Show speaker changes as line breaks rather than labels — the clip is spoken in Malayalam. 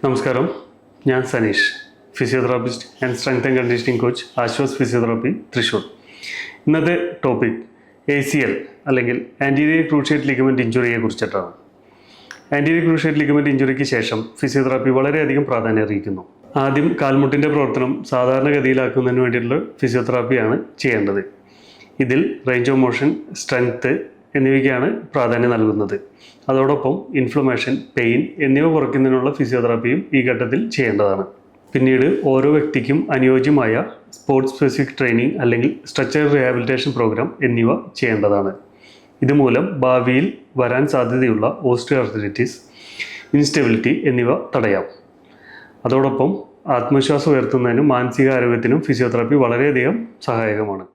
നമസ്കാരം, ഞാൻ Saneesh, physiotherapist and strength and conditioning coach, Aashwas physiotherapy, Thrissur. ഇന്നത്തെ ടോപ്പിക് ACL അല്ലെങ്കിൽ ആൻറ്റീരിയർ ക്രൂഷിയേറ്റ് ലിഗമെൻറ്റ് ഇഞ്ചുറിയെ കുറിച്ചിട്ടാണ്. ആൻറ്റീരിയർ ക്രൂഷിയേറ്റ് ലിഗമെൻറ്റ് ഇഞ്ചുറിക്ക് ശേഷം ഫിസിയോതെറാപ്പി വളരെയധികം പ്രാധാന്യം അറിയിക്കുന്നു. ആദ്യം കാൽമുട്ടിൻ്റെ പ്രവർത്തനം സാധാരണഗതിയിലാക്കുന്നതിന് വേണ്ടിയിട്ടുള്ള ഫിസിയോതെറാപ്പിയാണ് ചെയ്യേണ്ടത്. ഇതിൽ റേഞ്ച് ഓഫ് മോഷൻ, സ്ട്രെങ്ത്ത് എന്നിവയ്ക്കാണ് പ്രാധാന്യം നൽകുന്നത്. അതോടൊപ്പം ഇൻഫ്ലമേഷൻ, പെയിൻ എന്നിവ കുറയ്ക്കുന്നതിനുള്ള ഫിസിയോതെറാപ്പിയും ഈ ഘട്ടത്തിൽ ചെയ്യേണ്ടതാണ്. പിന്നീട് ഓരോ വ്യക്തിക്കും അനുയോജ്യമായ സ്പോർട്സ് സ്പെസിഫിക് ട്രെയിനിങ് അല്ലെങ്കിൽ സ്ട്രെച്ചർ റിഹാബിലിറ്റേഷൻ പ്രോഗ്രാം എന്നിവ ചെയ്യേണ്ടതാണ്. ഇതുമൂലം ഭാവിയിൽ വരാൻ സാധ്യതയുള്ള ഓസ്റ്റിയോആർത്രൈറ്റിസ്, ഇൻസ്റ്റെബിലിറ്റി എന്നിവ തടയാം. അതോടൊപ്പം ആത്മവിശ്വാസം ഉയർത്തുന്നതിനും മാനസിക ആരോഗ്യത്തിനും ഫിസിയോതെറാപ്പി വളരെയധികം സഹായകമാണ്.